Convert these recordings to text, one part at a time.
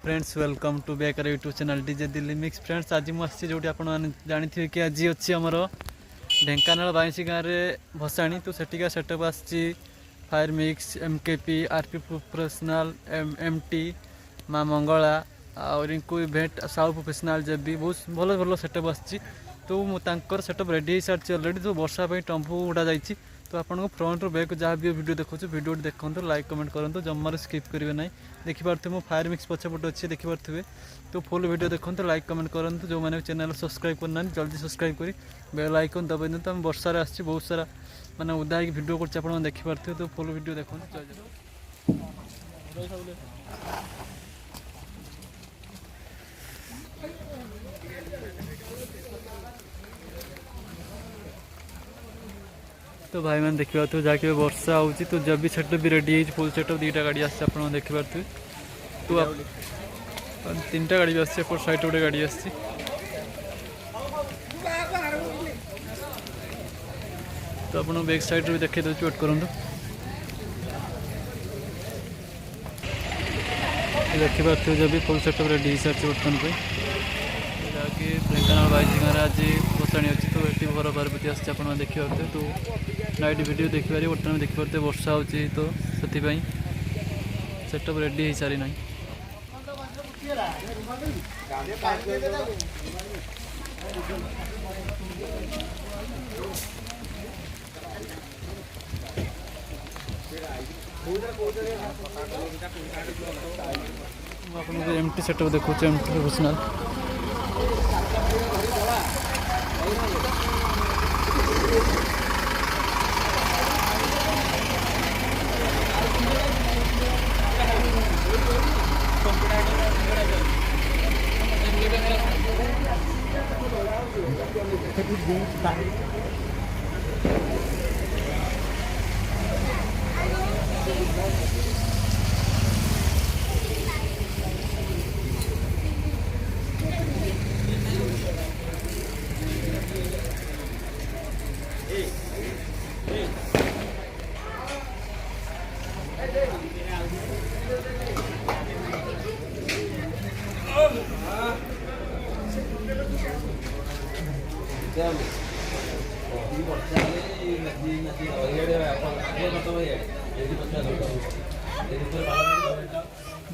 Friends welcome to back YouTube channel DJ Delhi mix friends. आज मुझे जो जानी कि आज अच्छी आमर ढेंकानाल बाईसी गाँव में भसाणी तो सेठिका सेटअप आसी fire mix MKP RP professional MT Maa Mangala आ रिंकू इवेंट साउ प्रोफेशनल जेबी बहुत भल भल सेटअप आसी तो मुझे सेटअप रेडी हो सारी अलरेडी तो वर्षा टम्पू उड़ा जाइए तो आपको फ्रंट रू बैक जहाँ भी वीडियो देखो वीडियो देखो लाइक कमेंट करूँ जमार स्किप करेंगे ना देखिपे मो फायर मिक्स पछपटे अच्छे देखिपे तो फुल वीडियो देखो लाइक कमेंट करूँ जो मैंने चैनल सब्सक्राइब करना जल्दी सब्सक्राइब कर बेल आइकन दबाई दिखाते आम वर्षार आसी बहुत सारा मैंने उदा हो वीडियो कर देखिपे तो फुल वीडियो देखो। तो भाई मैंने देखिए तो जहाँकि वर्षा होची तो जब भी सेटअप भी रेडी है फुल सेटअप दीटा गाड़ी आस देखिपे तो तीन टा गाड़ी भी आस साइड गोटे गाड़ी आस तो आप बैक साइड भी देखिए दूसरी वेट करूँ देखिपे जब भी फुल सेटअप रेडी हो सारी बर्तमान पे जहाँकि ढेंकानाल बाईसी गाँव आज भसाणी अच्छी तो ये घर पार्वती आस देखिए तो नाइट वीडियो देखिपारे बर्तमान देखिपे वर्षा हो तो से सेटअप रेडी हो सारी ना आपको एमटी सेटअप देखो एमटी प्रोफेशनल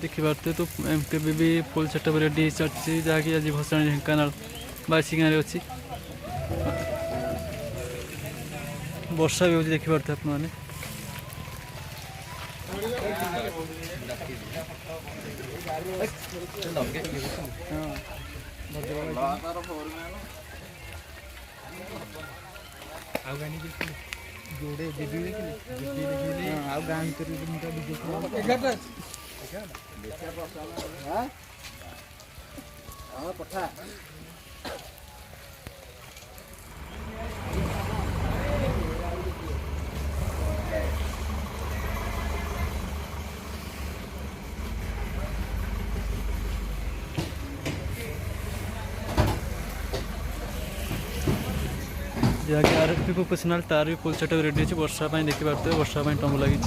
देखिपे तो एमकेपी भी फुल सेटअप रेडी चलती जहाँकि आज भसाणी ढेंकानाल बाईसी गाँव अच्छी वर्षा भी हो देखिपे आपने जोड़े दीदी देखिले आ गान करी उनका वीडियो 11 हां हां पठा जहाँकि आरपी प्रोफेशनल तार भी फुल सेटअप रेडी अच्छी वर्षा देखिपे वर्षा टम्बू लगी।